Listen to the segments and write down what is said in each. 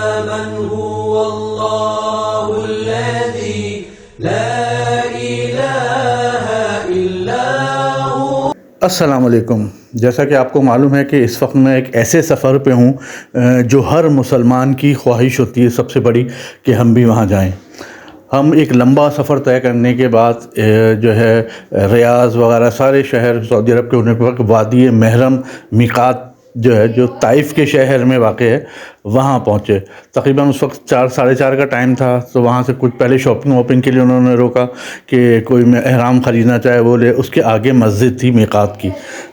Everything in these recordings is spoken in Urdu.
من هو الله الذي لا إله إلا هو. السلام علیکم. جیسا کہ آپ کو معلوم ہے کہ اس وقت میں ایک ایسے سفر پہ ہوں جو ہر مسلمان کی خواہش ہوتی ہے سب سے بڑی کہ ہم بھی وہاں جائیں. ہم ایک لمبا سفر طے کرنے کے بعد جو ہے ریاض وغیرہ سارے شہر سعودی عرب کے ہونے کے بعد وادی محرم میقات جو ہے جو طائف کے شہر میں واقع ہے وہاں پہنچے. تقریباً اس وقت 4 کا ٹائم تھا تو وہاں سے کچھ پہلے شاپنگ کے لیے انہوں نے روکا کہ کوئی احرام خریدنا چاہے وہ لے. اس کے آگے مسجد تھی میقات کی.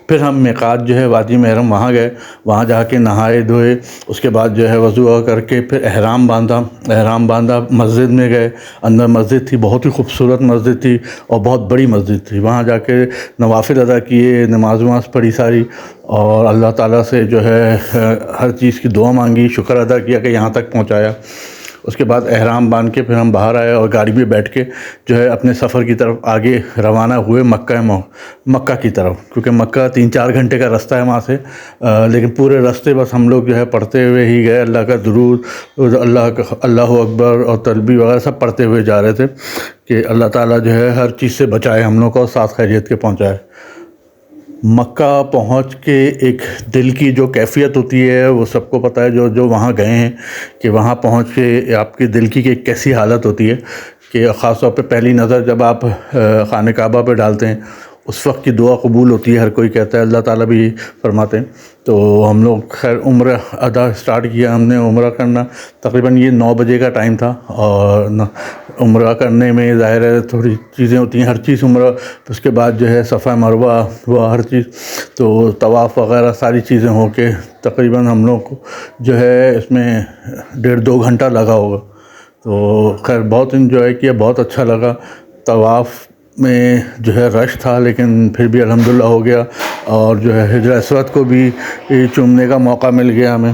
پھر ہم میقات جو ہے وادی محرم وہاں گئے, وہاں جا کے نہائے دھوئے, اس کے بعد جو ہے وضو کر کے پھر احرام باندھا مسجد میں گئے. اندر مسجد تھی, بہت ہی خوبصورت مسجد تھی اور بہت بڑی مسجد تھی. وہاں جا کے نوافل ادا کیے, نماز پڑھی ساری, اور اللہ تعالیٰ سے جو ہے ہر چیز کی دعا مانگی, شکر ادا کیا کہ یہاں تک پہنچایا. اس کے بعد احرام باندھ کے پھر ہم باہر آئے اور گاڑی میں بیٹھ کے جو ہے اپنے سفر کی طرف آگے روانہ ہوئے مکہ کی طرف, کیونکہ مکہ 3-4 گھنٹے کا رستہ ہے وہاں سے. لیکن پورے راستے بس ہم لوگ جو ہے پڑھتے ہوئے ہی گئے, اللہ کا درود, اللہ اکبر اور تلبیہ وغیرہ سب پڑھتے ہوئے جا رہے تھے کہ اللہ تعالیٰ جو ہے ہر چیز سے بچائے ہم لوگ کو اور ساتھ خیریت کے پہنچائے. مکہ پہنچ کے ایک دل کی جو کیفیت ہوتی ہے وہ سب کو پتہ ہے جو وہاں گئے ہیں کہ وہاں پہنچ کے آپ کی دل کی کیسی حالت ہوتی ہے کہ خاص طور پہ پہلی نظر جب آپ خانہ کعبہ پہ ڈالتے ہیں اس وقت کی دعا قبول ہوتی ہے. ہر کوئی کہتا ہے, اللہ تعالیٰ بھی فرماتے ہیں. تو ہم لوگ خیر عمرہ ادا سٹارٹ کیا ہم نے عمرہ کرنا. تقریباً یہ 9 بجے کا ٹائم تھا اور عمرہ کرنے میں ظاہر ہے تھوڑی چیزیں ہوتی ہیں, ہر چیز عمرہ. اس کے بعد جو ہے صفا مروہ ہوا ہر چیز, تو طواف وغیرہ ساری چیزیں ہو کے تقریباً ہم لوگ کو جو ہے اس میں 1.5-2 گھنٹہ لگا ہوگا. تو خیر بہت انجوائے کیا, بہت اچھا لگا. طواف میں جو ہے رش تھا لیکن پھر بھی الحمدللہ ہو گیا, اور جو ہے حجر اسود کو بھی چومنے کا موقع مل گیا ہمیں.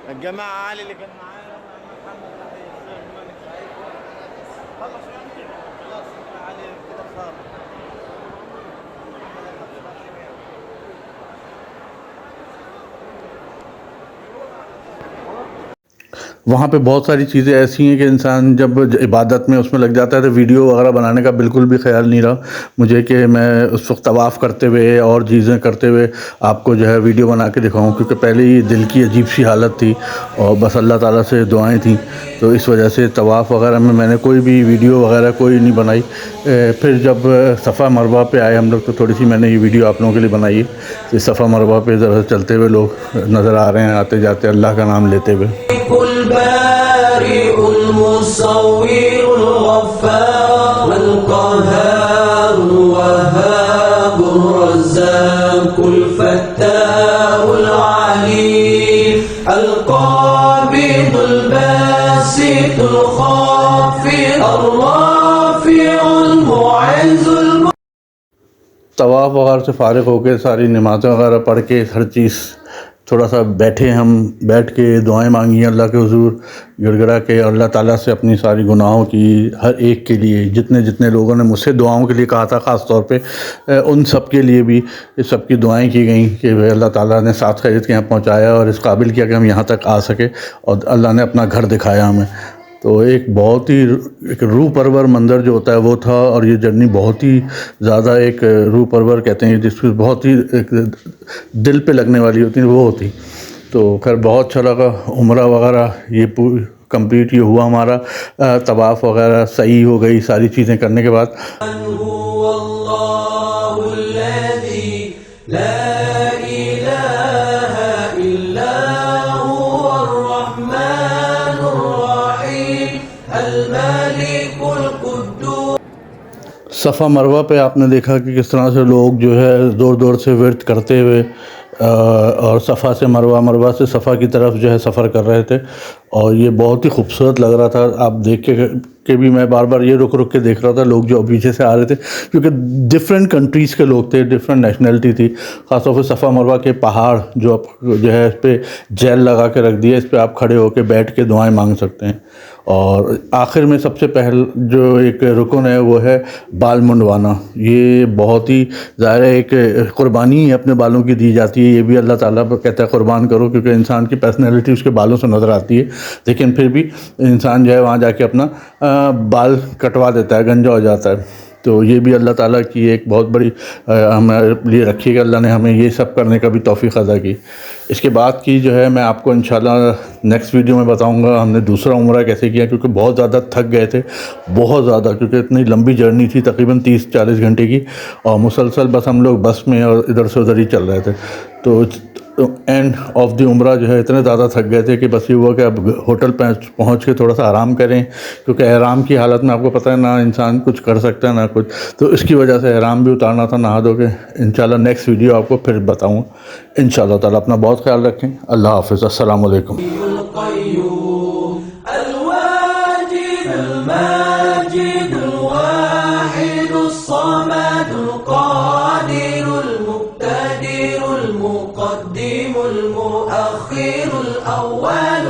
الجماعة علي اللي كان معايا محمد تحية الشيخ مالك سعيد خلص يعني خلاص علي كده صار. وہاں پہ بہت ساری چیزیں ایسی ہیں کہ انسان جب عبادت میں اس میں لگ جاتا ہے تو ویڈیو وغیرہ بنانے کا بالکل بھی خیال نہیں رہا مجھے کہ میں اس وقت طواف کرتے ہوئے اور چیزیں کرتے ہوئے آپ کو جو ہے ویڈیو بنا کے دکھاؤں, کیونکہ پہلے ہی دل کی عجیب سی حالت تھی اور بس اللہ تعالیٰ سے دعائیں تھیں. تو اس وجہ سے طواف وغیرہ میں نے کوئی بھی ویڈیو وغیرہ کوئی نہیں بنائی. پھر جب صفا مروہ پہ آئے ہم لوگ تو تھوڑی سی میں نے یہ ویڈیو آپ لوگوں کے لیے بنائی ہے کہ صفا مروہ پہ ذرا چلتے ہوئے لوگ نظر آ رہے ہیں آتے جاتے اللہ کا نام لیتے ہوئے. البارئ المصور الغفار القهار الوهاب الرزاق الفتاح العليم القابض الباسط الخافض الرافع المعز. طواف وغیرہ سے فارغ ہو کے ساری نمازیں وغیرہ پڑھ کے ہر چیز تھوڑا سا بیٹھے, ہم بیٹھ کے دعائیں مانگی اللہ کے حضور گڑ گڑا کے, اور اللہ تعالیٰ سے اپنی ساری گناہوں کی ہر ایک کے لیے جتنے لوگوں نے مجھ سے دعاؤں کے لیے کہا تھا خاص طور پہ ان سب کے لیے بھی سب کی دعائیں کی گئیں کہ اللہ تعالیٰ نے ساتھ خیریت کے یہاں پہنچایا اور اس قابل کیا کہ ہم یہاں تک آ سکے, اور اللہ نے اپنا گھر دکھایا ہمیں. تو ایک بہت ہی ایک روح پرور منظر جو ہوتا ہے وہ تھا, اور یہ جرنی بہت ہی زیادہ ایک روح پرور کہتے ہیں جس میں بہت ہی ایک دل پہ لگنے والی ہوتی ہیں وہ ہوتی. تو خیر بہت اچھا لگا. عمرہ وغیرہ یہ کمپلیٹ یہ ہوا ہمارا, طواف وغیرہ صحیح ہو گئی ساری چیزیں کرنے کے بعد. صفا مروہ پہ آپ نے دیکھا کہ کس طرح سے لوگ جو ہے زور سے ورد کرتے ہوئے اور صفا سے مروہ، مروہ سے صفا کی طرف جو ہے سفر کر رہے تھے، اور یہ بہت ہی خوبصورت لگ رہا تھا. آپ دیکھ کے بھی میں بار بار یہ رک کے دیکھ رہا تھا لوگ جو پیچھے سے آ رہے تھے، کیونکہ ڈفرینٹ کنٹریز کے لوگ تھے، ڈفرینٹ نیشنلٹی تھی. خاص طور پہ صفا مروہ کے پہاڑ جو ہے اس پہ جیل لگا کے رکھ دیا، اس پہ آپ کھڑے ہو کے بیٹھ کے دعائیں مانگ سکتے ہیں. اور آخر میں سب سے پہل جو ایک رکن ہے وہ ہے بال منڈوانا. یہ بہت ہی ظاہر ہے ایک قربانی ہی اپنے بالوں کی دی جاتی ہے. یہ بھی اللہ تعالیٰ کہتا ہے قربان کرو، کیونکہ انسان کی پرسنالٹی اس کے بالوں سے نظر آتی ہے. لیکن پھر بھی انسان جو ہے وہاں جا کے اپنا بال کٹوا دیتا ہے، گنجا ہو جاتا ہے. تو یہ بھی اللہ تعالیٰ کی ایک بہت بڑی ہمارے لیے رکھی ہے کہ اللہ نے ہمیں یہ سب کرنے کا بھی توفیق عطا کی. اس کے بعد کی جو ہے میں آپ کو انشاءاللہ نیکسٹ ویڈیو میں بتاؤں گا ہم نے دوسرا عمرہ کیسے کیا، کیونکہ بہت زیادہ تھک گئے تھے، بہت زیادہ، کیونکہ اتنی لمبی جرنی تھی تقریباً 30-40 گھنٹے کی، اور مسلسل بس ہم لوگ بس میں اور ادھر سے ادھر ہی چل رہے تھے. تو اینڈ آف دی عمرہ جو ہے اتنے زیادہ تھک گئے تھے کہ بس یہ ہوا کہ اب ہوٹل پہنچ کے تھوڑا سا آرام کریں، کیونکہ احرام کی حالت میں آپ کو پتہ ہے نہ انسان کچھ کر سکتا ہے نہ کچھ. تو اس کی وجہ سے احرام بھی اتارنا تھا نہا دھو کے. انشاءاللہ نیکسٹ ویڈیو آپ کو پھر بتاؤں انشاءاللہ تعالیٰ. اپنا بہت خیال رکھیں. اللہ حافظ. السلام علیکم. القيوم الواجد الماجد الواحد الصمد القادر المقتدر المقدم المؤخر الأول